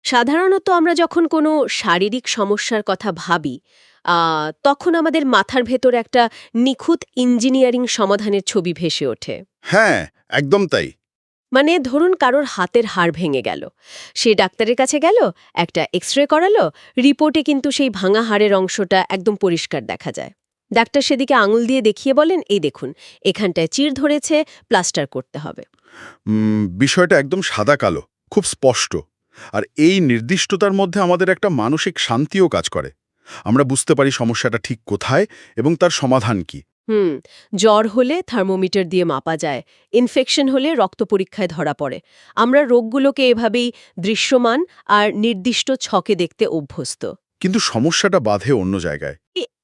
সাধারণত আমরা যখন কোনো শারীরিক সমস্যার কথা ভাবি তখন আমাদের মাথার ভেতর একটা নিখুঁত ইঞ্জিনিয়ারিং সমাধানের ছবি ভেসে ওঠে। হ্যাঁ, একদম তাই। মানে ধরুন কারোর হাতের হাড় ভেঙে গেল, সে ডাক্তারের কাছে গেল, একটা এক্স-রে করালো, রিপোর্টে কিন্তু সেই ভাঙা হাড়ের অংশটা একদম পরিষ্কার দেখা যায়। ডাক্তার সেদিকে আঙুল দিয়ে দেখিয়ে বলেন, এই দেখুন এখানটায় চির ধরেছে, প্লাস্টার করতে হবে। বিষয়টা একদম সাদা-কালো, খুব স্পষ্ট। আর এই নির্দিষ্টতার মধ্যে আমাদের একটা মানসিক শান্তিও কাজ করে। আমরা বুঝতে পারি সমস্যাটা ঠিক কোথায় এবং তার সমাধান কি। জ্বর হলে থার্মোমিটার দিয়ে মাপা যায়, ইনফেকশন হলে রক্ত পরীক্ষায় ধরা পড়ে। আমরা রোগগুলোকে এভাবেই দৃশ্যমান আর নির্দিষ্ট ছকে দেখতে অভ্যস্ত। কিন্তু সমস্যাটা বাধে অন্য জায়গায়।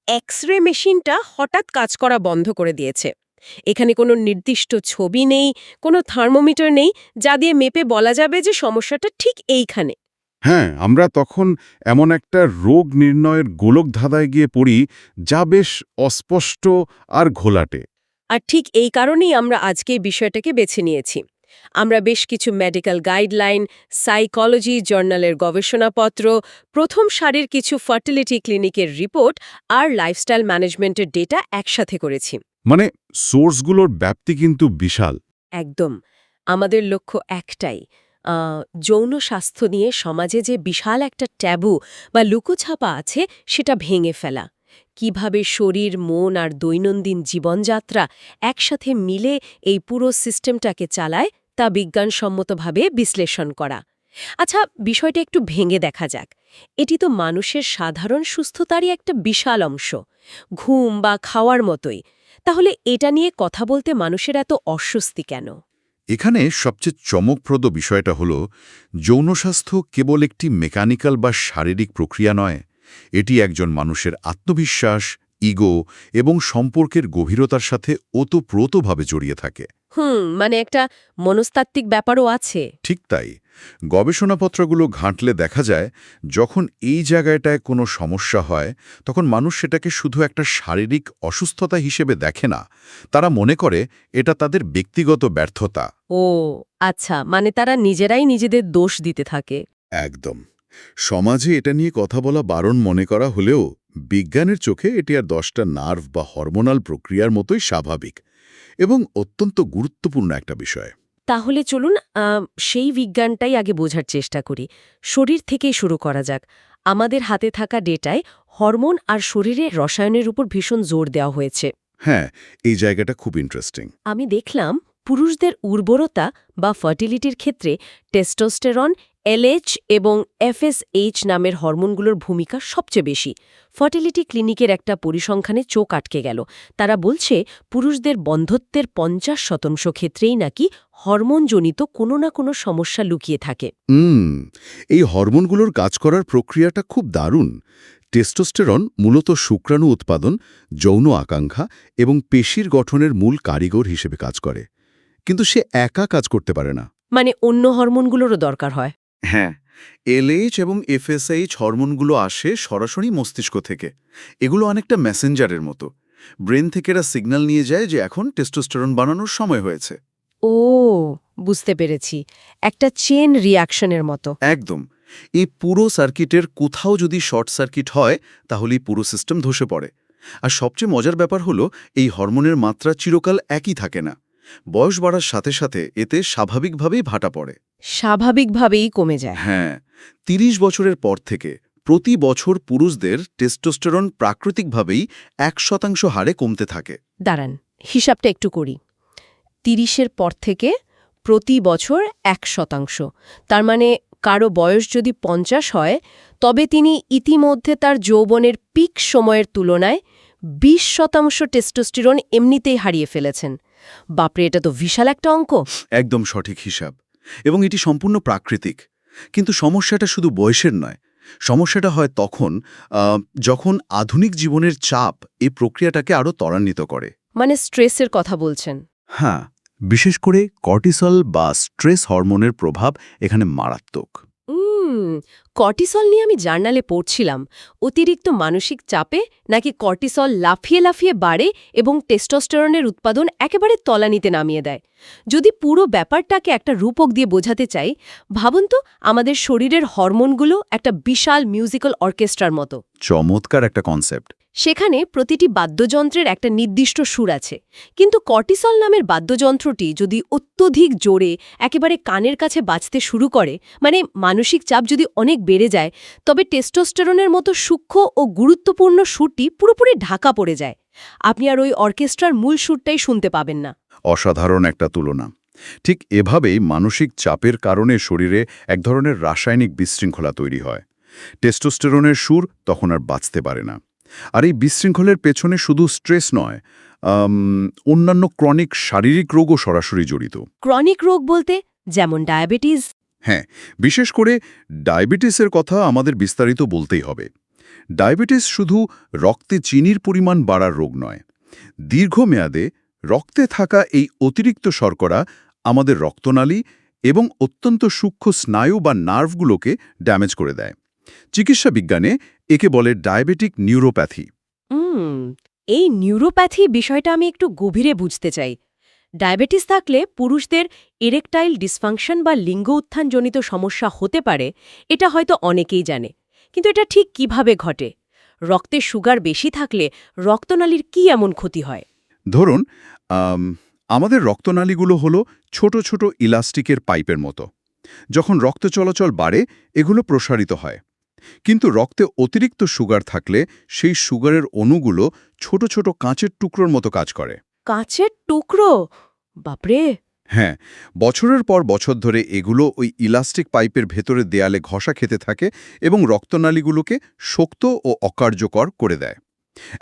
এক্স-রে মেশিনটা হঠাৎ কাজ করা বন্ধ করে দিয়েছে। এখানে কোনো নির্দিষ্ট ছবি নেই, কোনো থার্মোমিটার নেই যা দিয়ে মেপে বলা যাবে যে সমস্যাটা ঠিক এইখানে। হ্যাঁ, আমরা তখন এমন একটা রোগ নির্ণয়ের গোলকধাঁধায় গিয়ে পড়ি যা বেশ অস্পষ্ট আর ঘোলাটে। আর ঠিক এই কারণেই আমরা আজকে এই বিষয়টাকে বেছে নিয়েছি। আমরা বেশ কিছু মেডিকেল গাইডলাইন, সাইকোলজি জার্নালের গবেষণাপত্র, প্রথম সারির কিছু ফার্টিলিটি ক্লিনিকের রিপোর্ট আর লাইফস্টাইল ম্যানেজমেন্টের ডেটা একসাথে করেছি। মানে সোর্সগুলোর ব্যাপ্তি কিন্তু বিশাল। একদম। আমাদের লক্ষ্য একটাই, যৌন স্বাস্থ্য নিয়ে সমাজে যে বিশাল একটা ট্যাবু বা লুকোছাপা আছে সেটা ভেঙে ফেলা। কিভাবে শরীর, মন আর দৈনন্দিন জীবনযাত্রা একসাথে মিলে এই পুরো সিস্টেমটাকে চালায় তা বিজ্ঞানসম্মতভাবে বিশ্লেষণ করা। আচ্ছা, বিষয়টা একটু ভেঙে দেখা যাক। এটি তো মানুষের সাধারণ সুস্থতারই একটা বিশাল অংশ, ঘুম বা খাওয়ার মতোই। তাহলে এটা নিয়ে কথা বলতে মানুষের এত অস্বস্তি কেন? এখানে সবচেয়ে চমকপ্রদ বিষয়টা হল যৌনস্বাস্থ্য কেবল একটি মেকানিক্যাল বা শারীরিক প্রক্রিয়া নয়, এটি একজন মানুষের আত্মবিশ্বাস, ইগো এবং সম্পর্কের গভীরতার সাথে ওতপ্রোতভাবে জড়িয়ে থাকে। মানে একটা মনস্তাত্ত্বিক ব্যাপারও আছে। ঠিক তাই। গবেষণাপত্রগুলো ঘাঁটলে দেখা যায় যখন এই জায়গাটায় কোনো সমস্যা হয় তখন মানুষ সেটাকে শুধু একটা শারীরিক অসুস্থতা হিসেবে দেখে না, তারা মনে করে এটা তাদের ব্যক্তিগত ব্যর্থতা। ও আচ্ছা, মানে তারা নিজেরাই নিজেদের দোষ দিতে থাকে। একদম। সমাজে এটা নিয়ে কথা বলা বারণ মনে করা হলেও বিজ্ঞানের চোখে এটি আর 10টা নার্ভ বা হরমোনাল প্রক্রিয়ার মতোই স্বাভাবিক এবং অত্যন্ত গুরুত্বপূর্ণ একটা বিষয়। তাহলে চলুন সেই বিজ্ঞানটাই আগে বোঝার চেষ্টা করি। শরীর থেকেই শুরু করা যাক। আমাদের হাতে থাকা ডেটায় হরমোন আর শরীরের রসায়নের উপর ভীষণ জোর দেওয়া হয়েছে। হ্যাঁ, এই জায়গাটা খুব ইন্টারেস্টিং। আমি দেখলাম পুরুষদের উর্বরতা বা ফার্টিলিটির ক্ষেত্রে টেস্টোস্টেরন, এলএইচ এবং এফএসএইচ নামের হরমোনগুলোর ভূমিকা সবচেয়ে বেশি। ফার্টিলিটি ক্লিনিকের একটা পরিসংখ্যানে চোখ আটকে গেল। তারা বলছে পুরুষদের বন্ধ্যত্বের 50% ক্ষেত্রেই নাকি হরমোনজনিত কোনো না কোনো সমস্যা লুকিয়ে থাকে। এই হরমোনগুলোর কাজ করার প্রক্রিয়াটা খুব দারুণ। টেস্টোস্টেরন মূলত শুক্রাণু উৎপাদন, যৌন আকাঙ্ক্ষা এবং পেশির গঠনের মূল কারিগর হিসেবে কাজ করে, কিন্তু সে একা কাজ করতে পারে না। মানে অন্য হরমোনগুলোরও দরকার হয়। হ্যাঁ, এলএইচ এবং এফএসএইচ হরমোনগুলো আসে সরাসরি মস্তিষ্ক থেকে। এগুলো অনেকটা মেসেঞ্জারের মতো। ব্রেন থেকে এরা সিগন্যাল নিয়ে যায় যে এখন টেস্টোস্টেরন বানানোর সময় হয়েছে। ও, বুঝতে পেরেছি। একটা চেন রিয়াকশনের মতো। একদম। এই পুরো সার্কিটের কোথাও যদি শর্ট সার্কিট হয় তাহলেই পুরো সিস্টেম ধসে পড়ে। আর সবচেয়ে মজার ব্যাপার হলো এই হরমোনের মাত্রা চিরকাল একই থাকে না। বয়স বাড়ার সাথে সাথে এতে স্বাভাবিকভাবেই ভাটা পড়ে। স্বাভাবিকভাবেই কমে যায়। হ্যাঁ, 30 বছরের পর থেকে প্রতি বছর পুরুষদের টেস্টোস্টেরন প্রাকৃতিকভাবেই 1% হারে কমতে থাকে। দাঁড়ান, হিসাবটা একটু করি। 30-এর পর থেকে প্রতি বছর 1%। তার মানে কারো বয়স যদি 50 হয় তবে তিনি ইতিমধ্যে তার যৌবনের পিক সময়ের তুলনায় 20% টেস্টোস্টেরন এমনিতেই হারিয়ে ফেলেছেন। বাপরে, এটা তো বিশাল একটা অঙ্ক। একদম সঠিক হিসাব। এবং এটি সম্পূর্ণ প্রাকৃতিক। কিন্তু সমস্যাটা শুধু বয়সের নয়। সমস্যাটা হয় তখন যখন আধুনিক জীবনের চাপ এই প্রক্রিয়াটাকে আরও ত্বরান্বিত করে। মানে স্ট্রেসের কথা বলছেন? হ্যাঁ, বিশেষ করে কর্টিসল বা স্ট্রেস হরমোনের প্রভাব এখানে মারাত্মক। কর্টিসল নিয়ে আমি জার্নালে পড়ছিলাম অতিরিক্ত মানসিক চাপে নাকি কর্টিসল লাফিয়ে লাফিয়ে বাড়ে এবং টেস্টোস্টেরনের উৎপাদন একেবারে তলানিতে নামিয়ে দেয়। যদি পুরো ব্যাপারটাকে একটা রূপক দিয়ে বোঝাতে চাই, ভাবুন তো আমাদের শরীরের হরমোনগুলো একটা বিশাল মিউজিক্যাল অর্কেস্ট্রার মতো। চমৎকার একটা কনসেপ্ট। সেখানে প্রতিটি বাদ্যযন্ত্রের একটা নির্দিষ্ট সুর আছে, কিন্তু কর্টিসল নামের বাদ্যযন্ত্রটি যদি অত্যধিক জোরে একেবারে কানের কাছে বাজতে শুরু করে, মানে মানসিক চাপ যদি অনেক বেড়ে যায়, তবে টেস্টোস্টেরনের মতো সূক্ষ্ম ও গুরুত্বপূর্ণ সুরটি পুরোপুরি ঢাকা পড়ে যায়। আপনি আর ওই অর্কেস্ট্রার মূল সুরটাই শুনতে পাবেন না। অসাধারণ একটা তুলনা। ঠিক এভাবেই মানসিক চাপের কারণে শরীরে এক ধরনের রাসায়নিক বিশৃঙ্খলা তৈরি হয়। টেস্টোস্টেরনের সুর তখন আর বাঁচতে পারে না। আর এই বিশৃঙ্খলের পেছনে শুধু স্ট্রেস নয়, অন্যান্য ক্রনিক শারীরিক রোগও সরাসরি জড়িত। ক্রনিক রোগ বলতে যেমন ডায়াবেটিস? হ্যাঁ, বিশেষ করে ডায়াবেটিসের কথা আমাদের বিস্তারিত বলতেই হবে। ডায়াবেটিস শুধু রক্তে চিনির পরিমাণ বাড়ার রোগ নয়। দীর্ঘমেয়াদে রক্তে থাকা এই অতিরিক্ত শর্করা আমাদের রক্তনালী এবং অত্যন্ত সূক্ষ্ম স্নায়ু বা নার্ভগুলোকে ড্যামেজ করে দেয়। চিকিৎসা বিজ্ঞানে একে বলে ডায়াবেটিক নিউরোপ্যাথি। এই নিউরোপ্যাথি বিষয়টা আমি একটু গভীরে বুঝতে চাই। ডায়াবেটিস থাকলে পুরুষদের ইরেকটাইল ডিসফাংশন বা লিঙ্গ উত্থানজনিত সমস্যা হতে পারে, এটা হয়তো অনেকেই জানে। কিন্তু এটা ঠিক কিভাবে ঘটে? রক্তে সুগার বেশি থাকলে রক্তনালীর কি এমন ক্ষতি হয়? ধরুন, আমাদের রক্তনালীগুলো হলো ছোট ছোট ইলাস্টিকের পাইপের মতো। যখন রক্ত চলাচল বাড়ে, এগুলো প্রসারিত হয়। কিন্তু রক্তে অতিরিক্ত সুগার থাকলে সেই সুগারের অণুগুলো ছোট ছোট কাঁচের টুকরোর মতো কাজ করে। কাঁচের টুকরো? বাপরে! হ্যাঁ, বছরের পর বছর ধরে এগুলো ওই ইলাস্টিক পাইপের ভেতরে দেয়ালে ঘষা খেতে থাকে এবং রক্তনালীগুলোকে শক্ত ও অকার্যকর করে দেয়।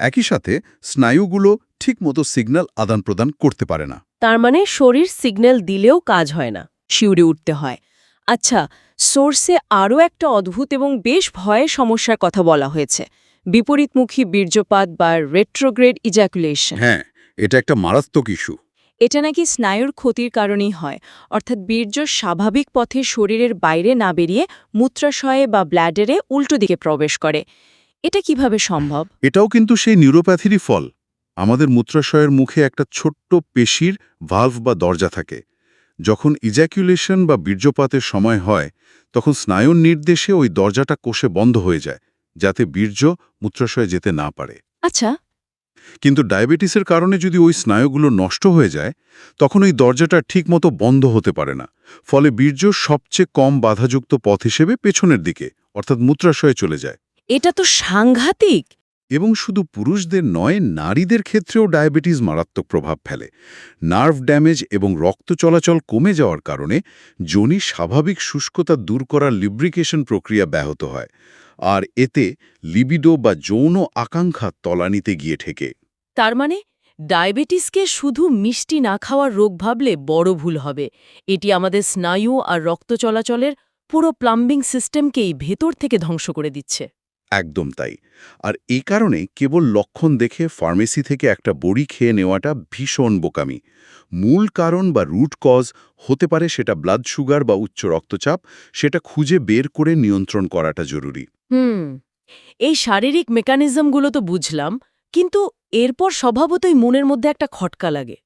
একই সাথে স্নায়ুগুলো ঠিকমতো সিগন্যাল আদান প্রদান করতে পারে না। তার মানে শরীর সিগন্যাল দিলেও কাজ হয় না, শিউরে উঠতে হয়। আচ্ছা, সোর্সে আরও একটা অদ্ভুত এবং বেশ ভয়ের সমস্যার কথা বলা হয়েছে, বিপরীতমুখী বীর্যপাত বা রেট্রোগ্রেড ইজাকুলেশন। হ্যাঁ, এটা একটা মারাত্মক ইস্যু। এটা নাকি স্নায়ুর ক্ষতির কারণেই হয়, অর্থাৎ বীর্য স্বাভাবিক পথে শরীরের বাইরে না বেরিয়ে মূত্রাশয়ে বা ব্ল্যাডারে উল্টো দিকে প্রবেশ করে। এটা কিভাবে সম্ভব? এটাও কিন্তু সেই নিউরোপ্যাথিরই ফল। আমাদের মূত্রাশয়ের মুখে একটা ছোট্ট পেশির ভালভ বা দরজা থাকে। যখন ইজ্যাকুলেশন বা বীর্যপাতের সময় হয়, তখন স্নায়ুর নির্দেশে ওই দরজাটা কোষে বন্ধ হয়ে যায়, যাতে বীর্য মূত্রাশয়ে যেতে না পারে। আচ্ছা। কিন্তু ডায়াবেটিসের কারণে যদি ওই স্নায়ুগুলো নষ্ট হয়ে যায়, তখন ওই দরজাটা ঠিকমতো বন্ধ হতে পারে না। ফলে বীর্য সবচেয়ে কম বাধাযুক্ত পথ হিসেবে পেছনের দিকে, অর্থাৎ মূত্রাশয়ে চলে যায়। এটা তো সাংঘাতিক! এবং শুধু পুরুষদের নয়, নারীদের ক্ষেত্রেও ডায়াবেটিস মারাত্মক প্রভাব ফেলে। নার্ভ ড্যামেজ এবং রক্ত চলাচল কমে যাওয়ার কারণে যোনির স্বাভাবিক শুষ্কতা দূর করার লিব্রিকেশন প্রক্রিয়া ব্যাহত হয়, আর এতে লিবিডো বা যৌন আকাঙ্ক্ষা তলানিতে গিয়ে ঠেকে। তার মানে ডায়াবেটিসকে শুধু মিষ্টি না খাওয়ার রোগ ভাবলে বড় ভুল হবে। এটি আমাদের স্নায়ু আর রক্ত চলাচলের পুরো প্লাম্বিং সিস্টেমকেই ভেতর থেকে ধ্বংস করে দিচ্ছে। একদম তাই। আর এই কারণে কেবল লক্ষণ দেখে ফার্মেসি থেকে একটা বড়ি খেয়ে নেওয়াটা ভীষণ বোকামি। মূল কারণ বা রুট কজ হতে পারে সেটা ব্লাড সুগার বা উচ্চ রক্তচাপ, সেটা খুঁজে বের করে নিয়ন্ত্রণ করাটা জরুরি। এই শারীরিক মেকানিজমগুলো তো বুঝলাম, কিন্তু এরপর স্বভাবতই মনের মধ্যে একটা খটকা লাগে।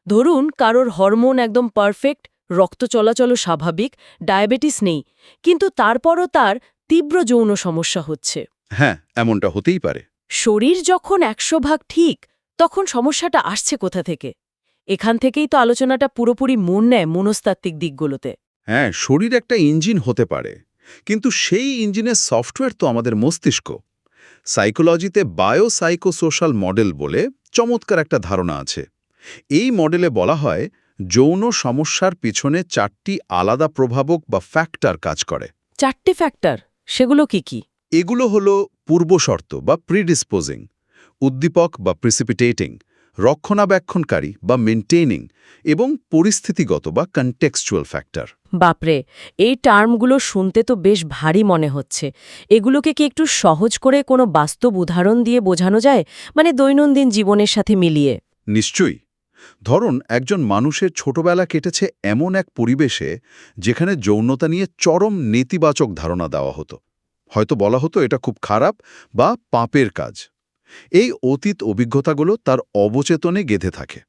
ধরুন কারোর হরমোন একদম পারফেক্ট, রক্ত চলাচলও স্বাভাবিক, ডায়াবেটিস নেই, কিন্তু তারপরও তার তীব্র যৌন সমস্যা হচ্ছে। হ্যাঁ, এমনটা হতেই পারে। শরীর যখন 100% ঠিক, তখন সমস্যাটা আসছে কোথা থেকে? এখান থেকেই তো আলোচনাটা পুরোপুরি মোড় নেয় মনস্তাত্ত্বিক দিকগুলোতে। হ্যাঁ, শরীর একটা ইঞ্জিন হতে পারে, কিন্তু সেই ইঞ্জিনের সফটওয়্যার তো আমাদের মস্তিষ্ক। সাইকোলজিতে বায়োসাইকোসোশ্যাল মডেল বলে চমৎকার একটা ধারণা আছে। এই মডেলে বলা হয়, যৌন সমস্যার পিছনে 4টি আলাদা প্রভাবক বা ফ্যাক্টর কাজ করে। 4টে ফ্যাক্টর? সেগুলো কি কি? এগুলো হলো পূর্বশর্ত বা প্রিডিসপোজিং, উদ্দীপক বা প্রিসিপিটেটিং, রক্ষণাবেক্ষণকারী বা মেনটেনিং এবং পরিস্থিতিগত বা কনটেক্সচুয়াল ফ্যাক্টর। বাপরে, এই টার্মগুলো শুনতে তো বেশ ভারী মনে হচ্ছে। এগুলোকে কি একটু সহজ করে কোনো বাস্তব উদাহরণ দিয়ে বোঝানো যায়, মানে দৈনন্দিন জীবনের সাথে মিলিয়ে? নিশ্চয়ই। ধরুন একজন মানুষের ছোটবেলা কেটেছে এমন এক পরিবেশে যেখানে যৌনতা নিয়ে চরম নেতিবাচক ধারণা দেওয়া হতো, হয়তো বলা হতো এটা খুব খারাপ বা পাপের কাজ। এই অতীত অভিজ্ঞতাগুলো তার অবচেতনে গেঁথে থাকে।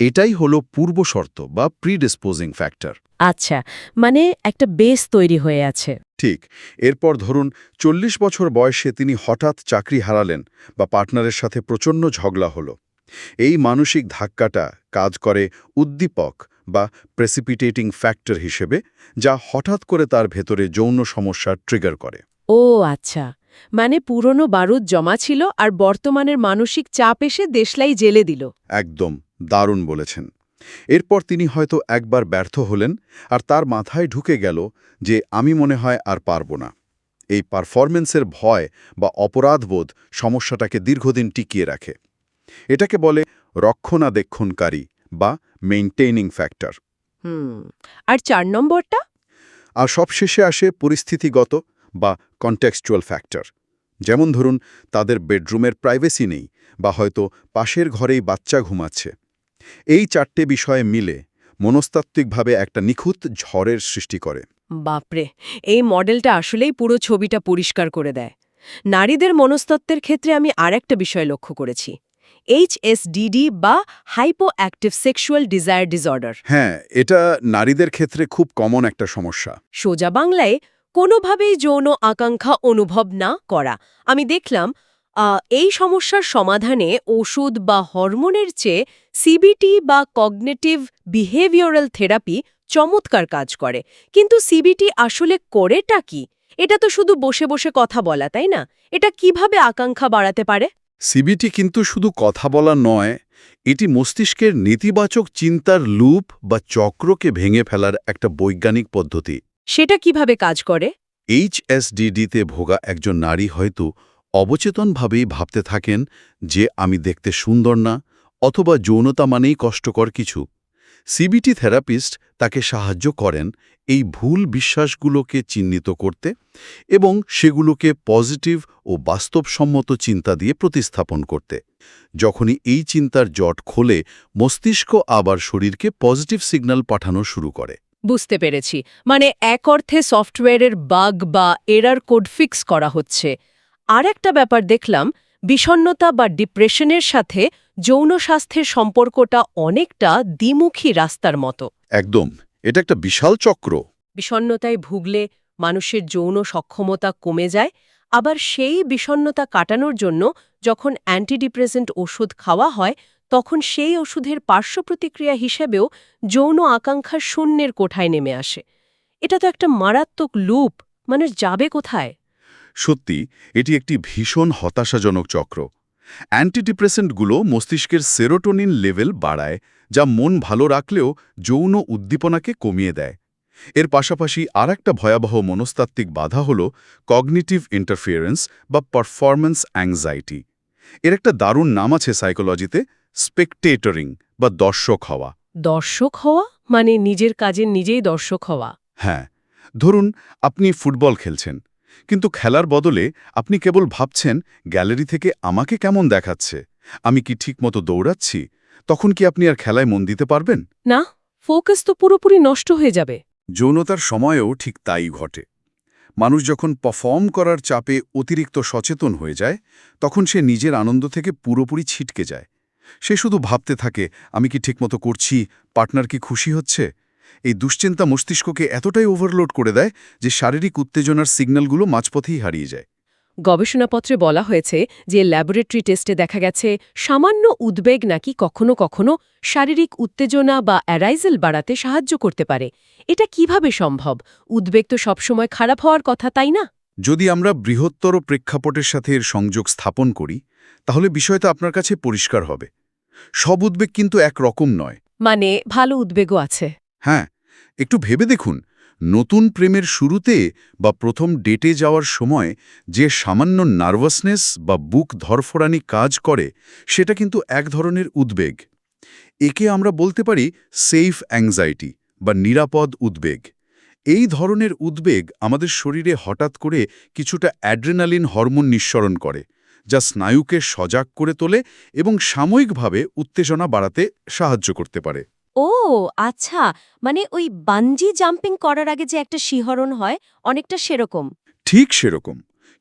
এটাই হলো পূর্বশর্ত বা প্রিডিসপোজিং ফ্যাক্টর। আচ্ছা, মানে একটা বেস তৈরি হয়ে আছে। ঠিক। এরপর ধরুন 40 বছর বয়সে তিনি হঠাৎ চাকরি হারালেন বা পার্টনারের সাথে প্রচণ্ড ঝগড়া হলো। এই মানসিক ধাক্কাটা কাজ করে উদ্দীপক বা প্রেসিপিটেটিং ফ্যাক্টর হিসেবে, যা হঠাৎ করে তার ভেতরে যৌন সমস্যার ট্রিগার করে। ও আচ্ছা, মানে পুরনো বারুদ জমা ছিল আর বর্তমানের মানসিক চাপ এসে দেশলাই জেলে দিল। একদম দারুণ বলেছেন। এরপর তিনি হয়তো একবার ব্যর্থ হলেন আর তার মাথায় ঢুকে গেল যে আমি মনে হয় আর পারব না। এই পারফরম্যান্সের ভয় বা অপরাধবোধ সমস্যাটাকে দীর্ঘদিন টিকিয়ে রাখে। এটাকে বলে রক্ষণাবেক্ষণকারী বা মেইনটেইনিং ফ্যাক্টর। আর 4 নম্বরটা? আর সবশেষে আসে পরিস্থিতিগত বা কনটেক্সচুয়াল ফ্যাক্টর। যেমন ধরুন তাদের বেডরুমের প্রাইভেসি নেই বা হয়তো পাশের ঘরেই বাচ্চা ঘুমাচ্ছে। এই 4টে বিষয়ে মিলে মনস্তাত্ত্বিকভাবে একটা নিখুঁত ঝড়ের সৃষ্টি করে। বাপরে, এই মডেলটা আসলেই পুরো ছবিটা পরিষ্কার করে দেয়। নারীদের মনস্তত্ত্বের ক্ষেত্রে আমি আরেকটা বিষয় লক্ষ্য করেছি, HSDD বা hypo active sexual desire disorder. হ্যাঁ, এটা নারীদের ক্ষেত্রে খুব কমন একটা সমস্যা। সোজা বাংলায় কোনোভাবেই যৌন আকাঙ্ক্ষা অনুভব না করা। আমি দেখলাম এই সমস্যার সমাধানে ওষুধ বা হরমোনের চেয়ে সিবিটি বা কগনিটিভ বিহেভিওরাল থেরাপি চমৎকার কাজ করে। কিন্তু সিবিটি আসলে করেটা কি? এটা তো শুধু বসে বসে কথা বলা, তাই না? এটা কিভাবে আকাঙ্ক্ষা বাড়াতে পারে? সিবিটি কিন্তু শুধু কথা বলা নয়, এটি মস্তিষ্কের নেতিবাচক চিন্তার লুপ বা চক্রকে ভেঙে ফেলার একটা বৈজ্ঞানিক পদ্ধতি। সেটা কিভাবে কাজ করে? HSDD-তে ভোগা একজন নারী হয়তো অবচেতনভাবেই ভাবতে থাকেন যে আমি দেখতে সুন্দর না, অথবা যৌনতা মানেই কষ্টকর কিছু। সিবিটি থেরাপিস্ট তাকে সাহায্য করেন এই ভুল বিশ্বাসগুলোকে চিহ্নিত করতে এবং সেগুলোকে পজিটিভ ও বাস্তবসম্মত চিন্তা দিয়ে প্রতিস্থাপন করতে। যখনই এই চিন্তার জট খোলে, মস্তিষ্ক আবার শরীরকে পজিটিভ সিগন্যাল পাঠানো শুরু করে। বুঝতে পেরেছি, মানে এক অর্থে সফটওয়্যারের বাগ বা এরার কোড ফিক্স করা হচ্ছে। আর একটা ব্যাপার দেখলাম, বিষণ্ণতা বা ডিপ্রেশনের সাথে যৌন স্বাস্থ্যের সম্পর্কটা অনেকটা দ্বিমুখী রাস্তার মতো। একদম, এটা একটা বিশাল চক্র। বিষণ্ণতায় ভুগলে মানুষের যৌন সক্ষমতা কমে যায়, আবার সেই বিষণ্ণতা কাটানোর জন্য যখন অ্যান্টিডিপ্রেসেন্ট ওষুধ খাওয়া হয়, তখন সেই ওষুধের পার্শ্বপ্রতিক্রিয়া হিসেবেও যৌন আকাঙ্ক্ষা শূন্যের কোঠায় নেমে আসে। এটা তো একটা মারাত্মক লুপ, মানুষ যাবে কোথায়? সত্যি, এটি একটি ভীষণ হতাশাজনক চক্র। অ্যান্টিডিপ্রেসেন্টগুলো মস্তিষ্কের সেরোটোনিন লেভেল বাড়ায়, যা মন ভালো রাখলেও যৌন উদ্দীপনাকে কমিয়ে দেয়। এর পাশাপাশি আরেকটা ভয়াবহ মনস্তাত্ত্বিক বাধা হল কগনিটিভ ইন্টারফিয়ারেন্স বা পারফরম্যান্স অ্যাংজাইটি। এর একটা দারুণ নাম আছে সাইকোলজিতে, স্পেকটেটরিং বা দর্শক হওয়া। দর্শক হওয়া মানে নিজের কাজের নিজেই দর্শক হওয়া? হ্যাঁ, ধরুন আপনি ফুটবল খেলছেন, কিন্তু খেলার বদলে আপনি কেবল ভাবছেন গ্যালারি থেকে আমাকে কেমন দেখাচ্ছে, আমি কি ঠিকমতো দৌড়াচ্ছি। তখন কি আপনি আর খেলায় মন দিতে পারবেন? না, ফোকাস তো পুরোপুরি নষ্ট হয়ে যাবে। যৌনতার সময়েও ঠিক তাই ঘটে। মানুষ যখন পারফর্ম করার চাপে অতিরিক্ত সচেতন হয়ে যায়, তখন সে নিজের আনন্দ থেকে পুরোপুরি ছিটকে যায়। সে শুধু ভাবতে থাকে আমি কি ঠিকমতো করছি, পার্টনার কি খুশি হচ্ছে। এই দুশ্চিন্তা মস্তিষ্ককে এতটাই ওভারলোড করে দেয় যে শারীরিক উত্তেজনার সিগন্যালগুলো মাঝপথেই হারিয়ে যায়। গবেষণাপত্রে বলা হয়েছে যে ল্যাবরেটরি টেস্টে দেখা গেছে সামান্য উদ্বেগ নাকি কখনো কখনো শারীরিক উত্তেজনা বা অ্যারাইজাল বাড়াতে সাহায্য করতে পারে। এটা কিভাবে সম্ভব? উদ্বেগ তো সবসময় খারাপ হওয়ার কথা, তাই না? যদি আমরা বৃহত্তর প্রেক্ষাপটের সাথে এর সংযোগ স্থাপন করি, তাহলে বিষয়টা আপনার কাছে পরিষ্কার হবে। সব উদ্বেগ কিন্তু একরকম নয়। মানে ভালো উদ্বেগও আছে? হ্যাঁ, একটু ভেবে দেখুন, নতুন প্রেমের শুরুতে বা প্রথম ডেটে যাওয়ার সময় যে সামান্য নার্ভাসনেস বা বুক ধরফরানি কাজ করে, সেটা কিন্তু এক ধরনের উদ্বেগ। একে আমরা বলতে পারি সেফ অ্যাংজাইটি বা নিরাপদ উদ্বেগ। এই ধরনের উদ্বেগ আমাদের শরীরে হঠাৎ করে কিছুটা অ্যাড্রেনালিন হরমোন নিঃসরণ করে, যা স্নায়ুকে সজাগ করে তোলে এবং সাময়িকভাবে উত্তেজনা বাড়াতে সাহায্য করতে পারে। ও আচ্ছা, মানে ওই বানজি জাম্পিং করার আগে যে একটা শিহরণ হয়, অনেকটা সেরকম। ঠিক সেরকম,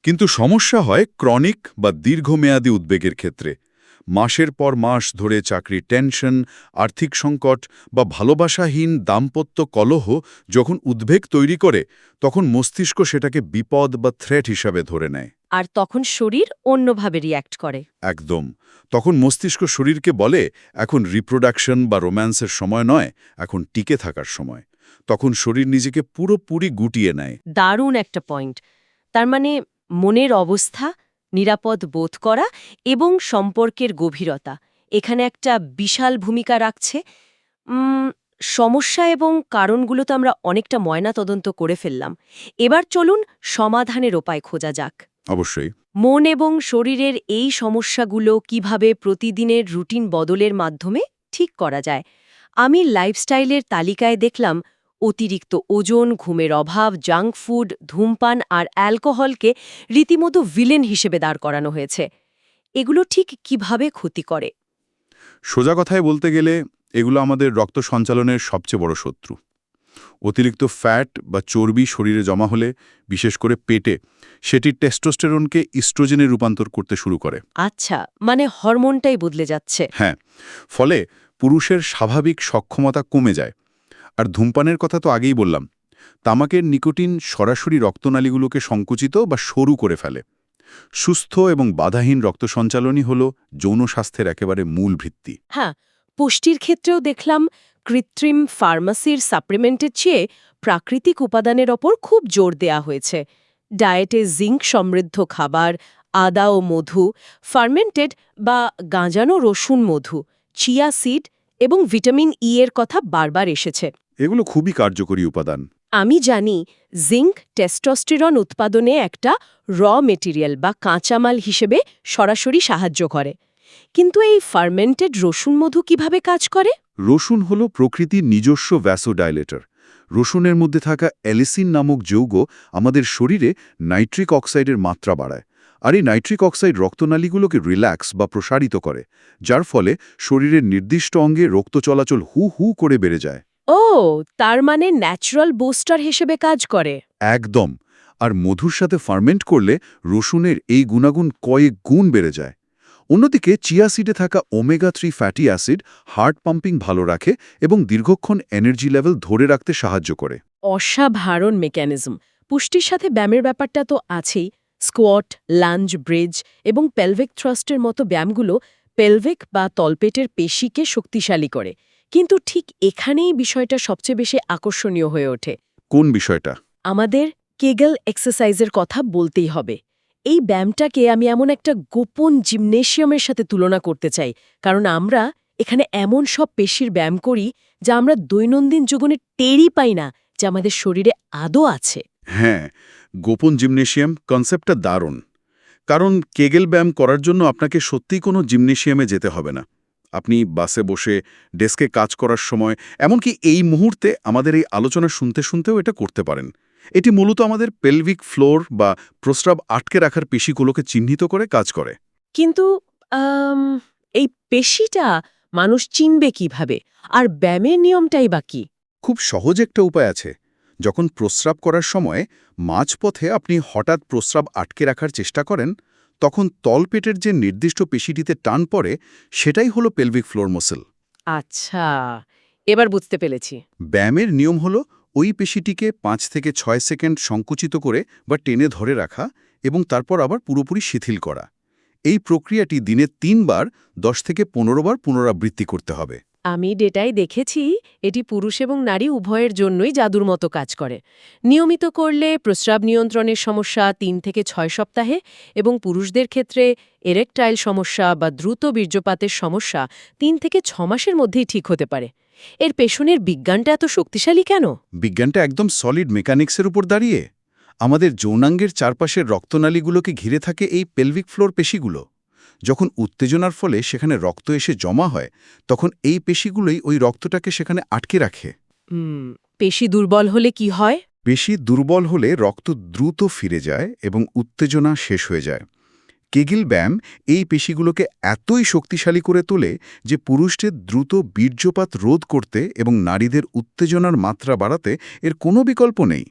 কিন্তু সমস্যা হয় ক্রনিক বা দীর্ঘমেয়াদী উদ্বেগের ক্ষেত্রে। মাসের পর মাস ধরে চাকরির টেনশন, আর্থিক সংকট বা ভালোবাসাহীন দাম্পত্য কলহ যখন উদ্বেগ তৈরি করে, তখন মস্তিষ্ক সেটাকে বিপদ বা থ্রেট হিসাবে ধরে নেয়। আর তখন শরীর অন্যভাবে রিয়্যাক্ট করে। একদম। তখন মস্তিষ্ক শরীরকে বলে, এখন রিপ্রোডাকশন বা রোম্যান্সের সময় নয়, এখন টিকে থাকার সময়। তখন শরীর নিজেকে পুরোপুরি গুটিয়ে নেয়। দারুণ একটা পয়েন্ট। তার মানে মনের অবস্থা, নিরাপদ বোধ করা এবং সম্পর্কের গভীরতা এখানে একটা বিশাল ভূমিকা রাখছে। সমস্যা এবং কারণগুলো তো আমরা অনেকটা ময়নাতদন্ত করে ফেললাম। এবার চলুন সমাধানের উপায় খোঁজা যাক। অবশ্যই। মন এবং শরীরের এই সমস্যাগুলো কিভাবে প্রতিদিনের রুটিন বদলের মাধ্যমে ঠিক করা যায়। আমি লাইফস্টাইলের তালিকায় দেখলাম অতিরিক্ত ওজন, ঘুমের অভাব, জাঙ্ক ফুড, ধূমপান আর অ্যালকোহলকে রীতিমতো ভিলেন হিসেবে দাঁড় করানো হয়েছে। এগুলো ঠিক কিভাবে ক্ষতি করে? সোজা কথায় বলতে গেলে এগুলো আমাদের রক্ত সঞ্চালনের সবচেয়ে বড় শত্রু। অতিরিক্ত ফ্যাট বা চর্বি শরীরে জমা হলে, বিশেষ করে পেটে, সেটি টেস্টোস্টেরনকে ইস্ট্রোজেনে রূপান্তর করতে শুরু করে। আচ্ছা, মানে হরমোনটাই বদলে যাচ্ছে। হ্যাঁ, ফলে পুরুষের স্বাভাবিক সক্ষমতা কমে যায়। আর ধূমপানের কথা তো আগেই বললাম। তামাকের নিকোটিন সরাসরি রক্তনালীগুলোকে সংকুচিত বা সরু করে ফেলে। সুস্থ এবং বাধাহীন রক্ত সঞ্চালনই হল যৌন স্বাস্থ্যের একেবারে মূল ভিত্তি। হ্যাঁ, পুষ্টির ক্ষেত্রেও দেখলাম কৃত্রিম ফার্মাসির সাপ্লিমেন্টের চেয়ে প্রাকৃতিক উপাদানের ওপর খুব জোর দেয়া হয়েছে। ডায়েটে জিঙ্ক সমৃদ্ধ খাবার, আদা ও মধু, ফার্মেন্টেড বা গাঁজানো রসুন মধু, চিয়া সিড এবং ভিটামিন ই এর কথা বারবার এসেছে। এগুলো খুবই কার্যকরী উপাদান। আমি জানি জিঙ্ক টেস্টোস্টেরন উৎপাদনে একটা র মেটেরিয়াল বা কাঁচামাল হিসেবে সরাসরি সাহায্য করে। কিন্তু এই ফার্মেন্টেড রসুন মধু কিভাবে কাজ করে? রসুন হল প্রকৃতির নিজস্ব ভ্যাসোডাইলেটর। রসুনের মধ্যে থাকা অ্যালিসিন নামক যৌগ আমাদের শরীরে নাইট্রিক অক্সাইডের মাত্রা বাড়ায়। আর এই নাইট্রিক অক্সাইড রক্তনালীগুলোকে রিল্যাক্স বা প্রসারিত করে, যার ফলে শরীরের নির্দিষ্ট অঙ্গে রক্ত চলাচল হু হু করে বেড়ে যায়। ও, তার মানে ন্যাচারাল বুস্টার হিসেবে কাজ করে। একদম। আর মধুর সাথে ফার্মেন্ট করলে রসুনের এই গুণাগুণ কয়েক গুণ বেড়ে যায়। অন্যদিকে চিয়া সিডে থাকা omega-3 fatty acid heart pumping ভালো রাখে এবং দীর্ঘক্ষণ এনার্জি লেভেল ধরে রাখতে সাহায্য করে। অসাধারণ মেকানিজম। পুষ্টির সাথে ব্যায়ামের ব্যাপারটা তো আছেই। স্কোয়াট, লাঞ্জ, ব্রিজ এবং পেলভিক থ্রাস্টের মতো ব্যায়ামগুলো পেলভিক বা তলপেটের পেশিকে শক্তিশালী করে। কিন্তু ঠিক এখানেই বিষয়টা সবচেয়ে বেশি আকর্ষণীয় হয়ে ওঠে। কোন বিষয়টা? আমাদের কেগল এক্সারসাইজের কথা বলতেই হবে। এই ব্যায়ামটাকে আমি এমন একটা গোপন জিমনেশিয়ামের সাথে তুলনা করতে চাই, কারণ আমরা এখানে এমন সব পেশির ব্যায়াম করি যা আমরা দৈনন্দিন জীবনে টেরই পাই না যে আমাদের শরীরে আদৌ আছে। হ্যাঁ, গোপন জিমনেশিয়াম কনসেপ্টটা দারুণ। কারণ কেগেল ব্যায়াম করার জন্য আপনাকে সত্যিই কোনো জিমনেশিয়ামে যেতে হবে না। আপনি বাসে বসে, ডেস্কে কাজ করার সময়, এমনকি এই মুহূর্তে আমাদের এই আলোচনা শুনতে শুনতেও এটা করতে পারেন। এটি মূলত আমাদের পেলভিক ফ্লোর বা প্রস্রাব আটকে রাখার পেশিগুলোকে চিহ্নিত করে কাজ করে। কিন্তু এই পেশিটা মানুষ চিনবে কিভাবে? আর ব্যায়ামের নিয়মটাই বা কি? খুব সহজ একটা উপায় আছে। যখন প্রস্রাব করার সময় মাঝপথে আপনি হঠাৎ প্রস্রাব আটকে রাখার চেষ্টা করেন, তখন তলপেটের যে নির্দিষ্ট পেশিটিতে টান পড়ে, সেটাই হলো পেলভিক ফ্লোর মাসল। আচ্ছা, এবার বুঝতে পেরেছি। ব্যায়ামের নিয়ম হলো ওই পেশিটিকে 5 থেকে 6 সেকেন্ড সংকুচিত করে বা টেনে ধরে রাখা এবং তারপর আবার পুরোপুরি শিথিল করা। এই প্রক্রিয়াটি দিনে 3 বার 10 থেকে 15 বার পুনরাবৃত্তি করতে হবে। আমি ডেটায় দেখেছি এটি পুরুষ এবং নারী উভয়ের জন্যই জাদুর মতো কাজ করে। নিয়মিত করলে প্রস্রাব নিয়ন্ত্রণের সমস্যা 3 থেকে 6 সপ্তাহে এবং পুরুষদের ক্ষেত্রে এরেকটাইল সমস্যা বা দ্রুত বীর্যপাতের সমস্যা 3 থেকে 6 মাসের মধ্যেই ঠিক হতে পারে। এর পেছনের বিজ্ঞানটা এত শক্তিশালী কেন? বিজ্ঞানটা একদম সলিড মেকানিক্সের উপর দাঁড়িয়ে। আমাদের যৌনাঙ্গের চারপাশের রক্তনালীগুলোকে ঘিরে থাকে এই পেলভিক ফ্লোর পেশিগুলো। যখন উত্তেজনার ফলে সেখানে রক্ত এসে জমা হয়, তখন এই পেশিগুলোই ওই রক্তটাকে সেখানে আটকে রাখে। পেশি দুর্বল হলে কি হয়? পেশি দুর্বল হলে রক্ত দ্রুত ফিরে যায় এবং উত্তেজনা শেষ হয়ে যায়। কেগেল ব্যায়াম এই পেশিগুলোকে এতই শক্তিশালী করে তোলে যে পুরুষদের দ্রুত বীর্যপাত রোধ করতে এবং নারীদের উত্তেজনার মাত্রা বাড়াতে এর কোনো বিকল্প নেই।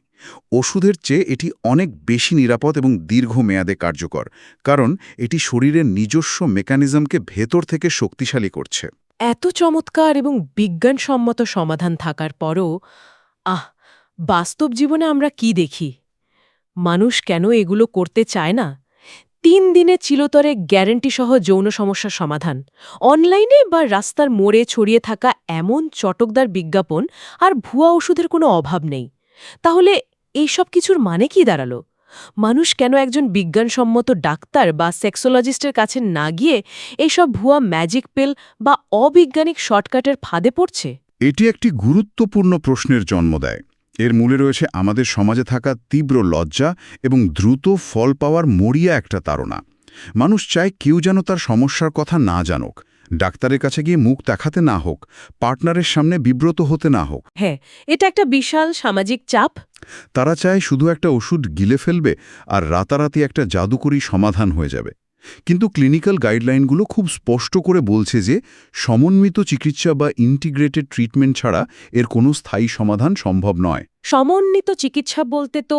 ওষুধের চেয়ে এটি অনেক বেশি নিরাপদ এবং দীর্ঘমেয়াদে কার্যকর, কারণ এটি শরীরের নিজস্ব মেকানিজমকে ভেতর থেকে শক্তিশালী করছে। এত চমৎকার এবং বিজ্ঞানসম্মত সমাধান থাকার পরও বাস্তব জীবনে আমরা কি দেখি? মানুষ কেন এগুলো করতে চায় না? 3 দিনে চিরতরে গ্যারান্টিসহ যৌন সমস্যার সমাধান, অনলাইনে বা রাস্তার মোড়ে ছড়িয়ে থাকা এমন চটকদার বিজ্ঞাপন আর ভুয়া ওষুধের কোনো অভাব নেই। তাহলে এইসব কিছুর মানে কি দাঁড়ালো? মানুষ কেন একজন বিজ্ঞানসম্মত ডাক্তার বা সেক্সোলজিস্টের কাছে না গিয়ে এইসব ভুয়া ম্যাজিক পিল বা অবৈজ্ঞানিক শর্টকাটের ফাঁদে পড়ছে? এটি একটি গুরুত্বপূর্ণ প্রশ্নের জন্ম দেয়। এর মূলে রয়েছে আমাদের সমাজে থাকা তীব্র লজ্জা এবং দ্রুত ফল পাওয়ার মরিয়া একটা তাড়না। মানুষ চায় কেউ যেন তার সমস্যার কথা না জানুক, ডাক্তারের কাছে গিয়ে মুখ দেখাতে না হোক, পার্টনারের সামনে বিব্রত হতে না হোক। হ্যাঁ, এটা একটা বিশাল সামাজিক চাপ। তারা চায় শুধু একটা ওষুধ গিলে ফেলবে আর রাতারাতি একটা জাদুকরী সমাধান হয়ে যাবে। কিন্তু ক্লিনিক্যাল গাইডলাইনগুলো খুব স্পষ্ট করে বলছে যে সমন্বিত চিকিৎসা বা ইন্টিগ্রেটেড ট্রিটমেন্ট ছাড়া এর কোনো স্থায়ী সমাধান সম্ভব নয়। সমন্বিত চিকিৎসা বলতে তো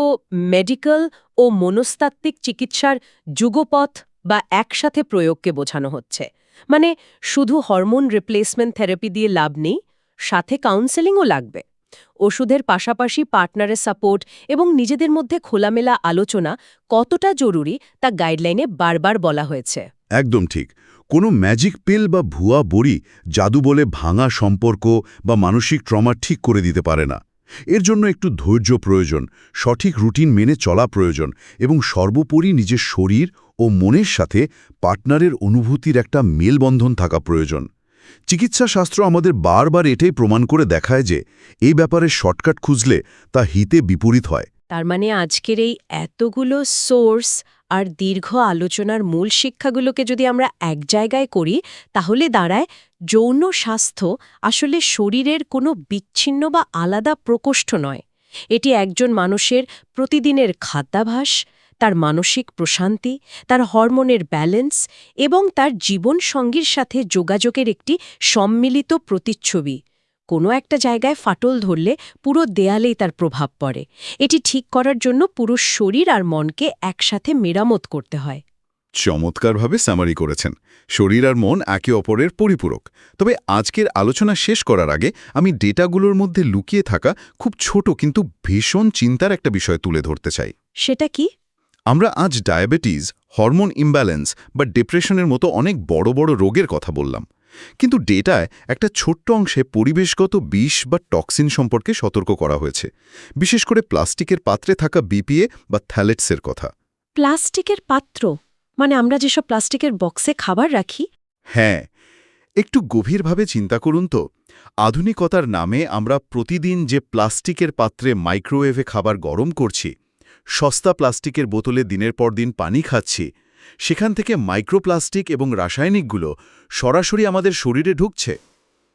মেডিকেল ও মনস্তাত্ত্বিক চিকিৎসার যুগপথ বা একসাথে প্রয়োগকে বোঝানো হচ্ছে। মানে শুধু হরমোন রিপ্লেসমেন্ট থেরাপি দিয়ে লাভ নেই, সাথে কাউন্সেলিংও লাগবে। ওষুধের পাশাপাশি পার্টনারের সাপোর্ট এবং নিজেদের মধ্যে খোলামেলা আলোচনা কতটা জরুরি তা গাইডলাইনে বারবার বলা হয়েছে। একদম ঠিক। কোনো ম্যাজিক পিল বা ভুয়া বড়ি জাদু বলে ভাঙা সম্পর্ক বা মানসিক ট্রমা ঠিক করে দিতে পারে না। এর জন্য একটু ধৈর্য প্রয়োজন, সঠিক রুটিন মেনে চলা প্রয়োজন এবং সর্বোপরি নিজের শরীর ও মনের সাথে পার্টনারের অনুভূতির একটা মেলবন্ধন থাকা প্রয়োজন। চিকিৎসাশাস্ত্র আমাদের বারবার এটাই প্রমাণ করে দেখায় যে এই ব্যাপারে শর্টকাট খুঁজলে তা হিতে বিপরীত হয়। তার মানে আজকের এই এতগুলো সোর্স আর দীর্ঘ আলোচনার মূল শিক্ষাগুলোকে যদি আমরা এক জায়গায় করি, তাহলে দাঁড়ায় যৌন স্বাস্থ্য আসলে শরীরের কোনো বিচ্ছিন্ন বা আলাদা প্রকোষ্ঠ নয়। এটি একজন মানুষের প্রতিদিনের খাদ্যাভ্যাস, তার মানসিক প্রশান্তি, তার হরমোনের ব্যালেন্স এবং তার জীবনসঙ্গীর সাথে যোগাযোগের একটি সম্মিলিত প্রতিচ্ছবি। কোনো একটা জায়গায় ফাটল ধরলে পুরো দেয়ালেই তার প্রভাব পড়ে। এটি ঠিক করার জন্য পুরো শরীর আর মনকে একসাথে মেরামত করতে হয়। চমৎকারভাবে সামারি করেছেন। শরীর আর মন একে অপরের পরিপূরক। তবে আজকের আলোচনা শেষ করার আগে আমি ডেটাগুলোর মধ্যে লুকিয়ে থাকা খুব ছোট কিন্তু ভীষণ চিন্তার একটা বিষয় তুলে ধরতে চাই। সেটা কি? আমরা আজ ডায়াবেটিস, হরমোন ইমব্যালেন্স বা ডিপ্রেশনের মতো অনেক বড় বড় রোগের কথা বললাম, কিন্তু ডেটায় একটা ছোট্ট অংশে পরিবেশগত বিষ বা টক্সিন সম্পর্কে সতর্ক করা হয়েছে, বিশেষ করে প্লাস্টিকের পাত্রে থাকা বিপিএ বা থ্যালেটসের কথা। প্লাস্টিকের পাত্র মানে আমরা যেসব প্লাস্টিকের বক্সে খাবার রাখি? হ্যাঁ, একটু গভীরভাবে চিন্তা করুন তো। আধুনিকতার নামে আমরা প্রতিদিন যে প্লাস্টিকের পাত্রে মাইক্রোওয়েভে খাবার গরম করছি, সস্তা প্লাস্টিকের বোতলে দিনের পর দিন পানি খাচ্ছি, সেখান থেকে মাইক্রোপ্লাস্টিক এবং রাসায়নিকগুলো সরাসরি আমাদের শরীরে ঢুকছে।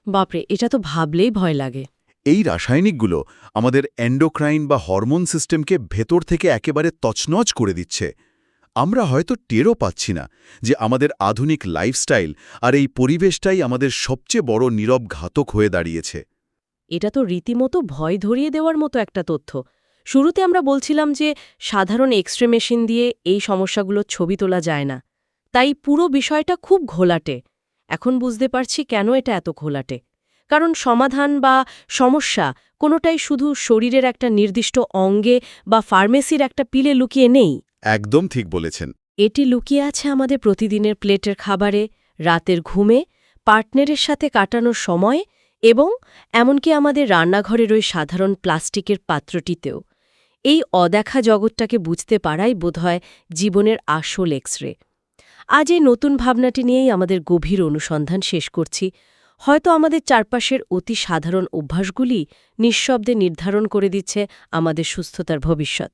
বাপরে, এটা তো ভাবলেই ভয় লাগে। এই রাসায়নিকগুলো আমাদের এন্ডোক্রাইন বা হরমোন সিস্টেমকে ভেতর থেকে একেবারে তছনছ করে দিচ্ছে। আমরা হয়তো টেরও পাচ্ছি না যে আমাদের আধুনিক লাইফস্টাইল আর এই পরিবেশটাই আমাদের সবচেয়ে বড় নীরব ঘাতক হয়ে দাঁড়িয়েছে। এটা তো রীতিমতো ভয় ধরিয়ে দেওয়ার মতো একটা তথ্য। শুরুতে আমরা বলছিলাম যে সাধারণ এক্সরে মেশিন দিয়ে এই সমস্যাগুলোর ছবি তোলা যায় না, তাই পুরো বিষয়টা খুব ঘোলাটে। এখন বুঝতে পারছি কেন এটা এত ঘোলাটে। কারণ সমাধান বা সমস্যা কোনোটাই শুধু শরীরের একটা নির্দিষ্ট অঙ্গে বা ফার্মেসির একটা পিলে লুকিয়ে নেই। একদম ঠিক বলেছেন। এটি লুকিয়ে আছে আমাদের প্রতিদিনের প্লেটের খাবারে, রাতের ঘুমে, পার্টনারের সাথে কাটানোর সময় এবং এমনকি আমাদের রান্নাঘরের ওই সাধারণ প্লাস্টিকের পাত্রটিতেও। এই অদেখা জগৎটাকে বুঝতে পারাই বোধহয় জীবনের আসল এক্সরে। আজ এই নতুন ভাবনাটি নিয়েই আমাদের গভীর অনুসন্ধান শেষ করছি। হয়তো আমাদের চারপাশের অতি সাধারণ অভ্যাসগুলি নিঃশব্দে নির্ধারণ করে দিচ্ছে আমাদের সুস্থতার ভবিষ্যৎ।